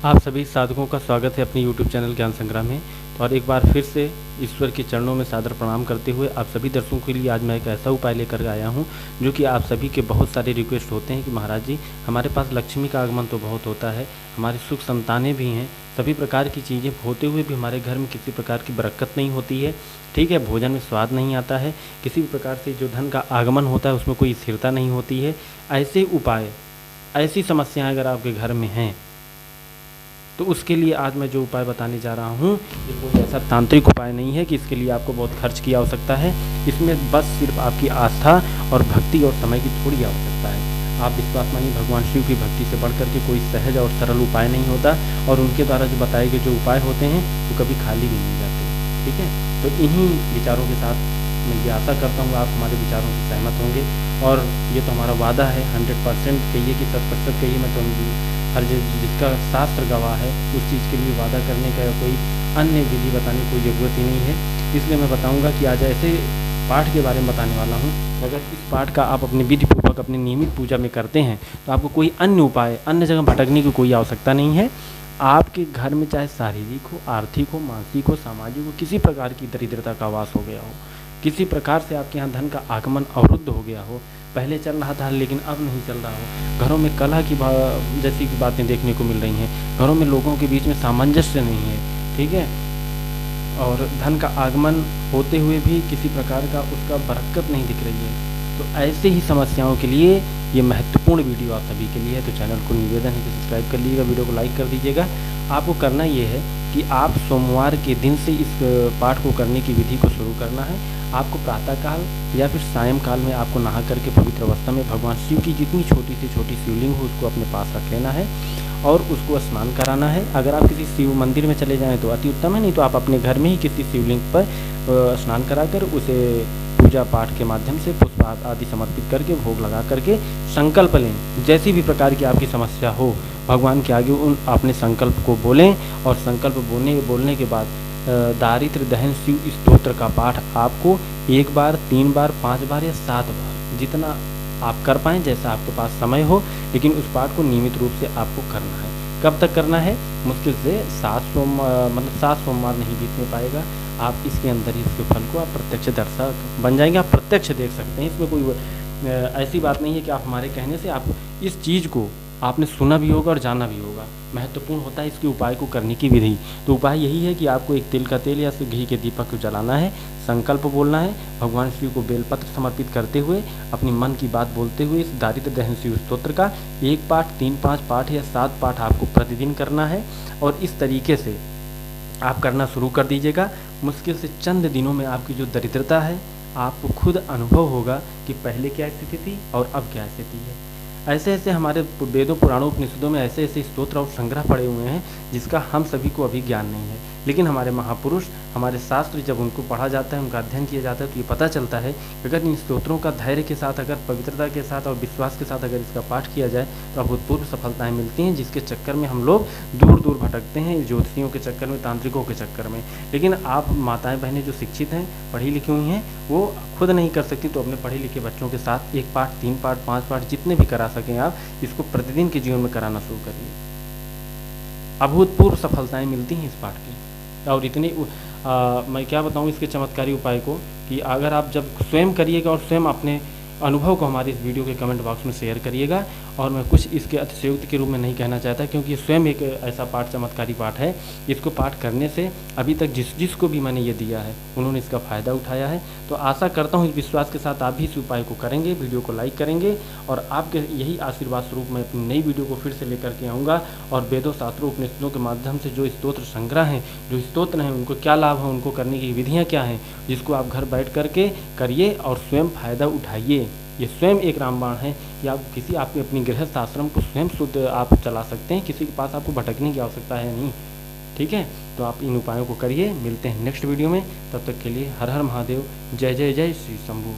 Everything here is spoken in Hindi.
आप सभी साधकों का स्वागत है अपने YouTube चैनल ज्ञान संग्राम में। तो और एक बार फिर से ईश्वर के चरणों में सादर प्रणाम करते हुए आप सभी दर्शकों के लिए आज मैं एक ऐसा उपाय लेकर आया हूं जो कि आप सभी के बहुत सारे रिक्वेस्ट होते हैं कि महाराज जी हमारे पास लक्ष्मी का आगमन तो बहुत होता है, हमारी सुख संतानें भी हैं, सभी प्रकार की चीज़ें होते हुए भी हमारे घर में किसी प्रकार की बरकत नहीं होती है। ठीक है, भोजन में स्वाद नहीं आता है, किसी भी प्रकार से जो धन का आगमन होता है उसमें कोई स्थिरता नहीं होती है। ऐसे उपाय, ऐसी समस्याएँ अगर आपके घर में हैं तो उसके लिए आज मैं जो उपाय बताने जा रहा हूँ ये कोई ऐसा तांत्रिक उपाय नहीं है कि इसके लिए आपको बहुत खर्च की आवश्यकता है। इसमें बस सिर्फ आपकी आस्था और भक्ति और समय की थोड़ी आवश्यकता है। आप विश्वास मानिए, भगवान शिव की भक्ति से बढ़कर के कोई सहज और सरल उपाय नहीं होता और उनके द्वारा जो बताए गए जो उपाय होते हैं वो कभी खाली भी नहीं जाते। ठीक है, तो इन्हीं विचारों के साथ मैं ये आशा करता हूँ आप हमारे विचारों से सहमत होंगे और ये तो हमारा वादा है, 100% कहिए कि 100% कहिए, मैं तो हर जिसका शास्त्र गवाह है उस चीज़ के लिए वादा करने का कोई अन्य विधि बताने की कोई ज़रूरत ही नहीं है। इसलिए मैं बताऊंगा कि आज ऐसे पाठ के बारे में बताने वाला हूं, अगर इस पाठ का आप अपने विधि पूर्वक अपनी नियमित पूजा में करते हैं तो आपको कोई अन्य उपाय, अन्य जगह भटकने की कोई आवश्यकता नहीं है। आपके घर में चाहे शारीरिक हो, आर्थिक हो, मानसिक हो, सामाजिक हो, किसी प्रकार की दरिद्रता का वास हो गया हो, किसी प्रकार से आपके यहाँ धन का आगमन अवरुद्ध हो गया हो, पहले चल रहा था लेकिन अब नहीं चल रहा हो, घरों में कलह की जैसी बातें देखने को मिल रही हैं, घरों में लोगों के बीच में सामंजस्य नहीं है, ठीक है, और धन का आगमन होते हुए भी किसी प्रकार का उसका बरकत नहीं दिख रही है, तो ऐसे ही समस्याओं के लिए ये महत्वपूर्ण वीडियो आप सभी के लिए है। तो चैनल को निवेदन है कि सब्सक्राइब कर लीजिएगा, वीडियो को लाइक कर दीजिएगा। आपको करना ये है कि आप सोमवार के दिन से इस पाठ को करने की विधि को शुरू करना है। आपको प्रातःकाल या फिर सायंकाल में आपको नहा करके पवित्र अवस्था में भगवान शिव की जितनी छोटी से छोटी शिवलिंग हो उसको अपने पास रख लेना है और उसको स्नान कराना है। अगर आप किसी शिव मंदिर में चले जाएं तो अति उत्तम है, नहीं तो आप अपने घर में ही किसी शिवलिंग पर स्नान कराकर उसे पूजा पाठ के माध्यम से पुष्प आदि समर्पित करके भोग लगा करके संकल्प लें। जैसी भी प्रकार की आपकी समस्या हो भगवान के आगे उन अपने संकल्प को बोलें और संकल्प बोलने के बाद दारिद्र्य दहन शिव स्तोत्र का पाठ आपको 1 बार, 3 बार, 5 बार या 7 बार जितना आप कर पाएँ, जैसा आपके पास समय हो, लेकिन उस पाठ को नियमित रूप से आपको करना है। कब तक करना है? मुश्किल से 7 सोमवार नहीं बीतने पाएगा, आप इसके अंदर ही इसके फल को आप प्रत्यक्ष दर्शक बन जाएंगे, आप प्रत्यक्ष देख सकते हैं। इसमें कोई ऐसी बात नहीं है कि आप हमारे कहने से आप इस चीज़ को आपने सुना भी होगा और जाना भी होगा। महत्वपूर्ण होता है इसके उपाय को करने की विधि। तो उपाय यही है कि आपको एक तिल का तेल या घी के दीपक को जलाना है, संकल्प बोलना है, भगवान शिव को बेलपत्र समर्पित करते हुए अपनी मन की बात बोलते हुए इस दारिद्र्य दहन शिव स्तोत्र का 1 पाठ, 3, 5 पाठ या 7 पाठ आपको प्रतिदिन करना है और इस तरीके से आप करना शुरू कर दीजिएगा। मुश्किल से चंद दिनों में आपकी जो दरिद्रता है आपको खुद अनुभव होगा कि पहले क्या स्थिति थी और अब क्या स्थिति है। ऐसे ऐसे हमारे वेदों, पुराणों, उपनिषदों में ऐसे ऐसे स्तोत्र और संग्रह पड़े हुए हैं जिसका हम सभी को अभी ज्ञान नहीं है, लेकिन हमारे महापुरुष, हमारे शास्त्र जब उनको पढ़ा जाता है, उनका अध्ययन किया जाता है तो ये पता चलता है कि अगर इन स्तोत्रों का धैर्य के साथ, अगर पवित्रता के साथ और विश्वास के साथ अगर इसका पाठ किया जाए तो अभूतपूर्व सफलताएं मिलती हैं, जिसके चक्कर में हम लोग दूर दूर भटकते हैं, ज्योतिषियों के चक्कर में, तांत्रिकों के चक्कर में। लेकिन आप माताएं बहनें जो शिक्षित हैं, पढ़ी लिखी हुई हैं, वो खुद नहीं कर सकती तो अपने पढ़े लिखे बच्चों के साथ 1 पाठ, 3 पाठ, 5 पाठ जितने भी करा सकें आप इसको प्रतिदिन के जीवन में कराना शुरू करिए। अभूतपूर्व सफलताएं मिलती हैं इस पाठ की। और इतनी मैं क्या बताऊं इसके चमत्कारी उपाय को कि अगर आप जब स्वयं करिएगा और स्वयं अपने अनुभव को हमारे इस वीडियो के कमेंट बॉक्स में शेयर करिएगा। और मैं कुछ इसके अतिशयोक्ति के रूप में नहीं कहना चाहता क्योंकि ये स्वयं एक ऐसा पाठ, चमत्कारी पाठ है। इसको पाठ करने से अभी तक जिसको भी मैंने ये दिया है उन्होंने इसका फ़ायदा उठाया है। तो आशा करता हूँ इस विश्वास के साथ आप भी इस उपाय को करेंगे, वीडियो को लाइक करेंगे और आपके यही आशीर्वाद स्वरूप मैं अपनी नई वीडियो को फिर से लेकर के आऊँगा। और वेदों, शास्त्रों, उपनिषदों के माध्यम से जो स्तोत्र संग्रह हैं, जो स्तोत्र हैं, उनको क्या लाभ है, उनको करने की विधियाँ क्या हैं, जिसको आप घर बैठ करके करिए और स्वयं फ़ायदा उठाइए। ये स्वयं एक रामबाण है कि आप किसी आपके अपनी गृहस्थ आश्रम को स्वयं शुद्ध आप चला सकते हैं, किसी के पास आपको भटकने की आवश्यकता है नहीं। ठीक है, तो आप इन उपायों को करिए। मिलते हैं नेक्स्ट वीडियो में, तब तक के लिए हर हर महादेव, जय जय जय श्री शंभू।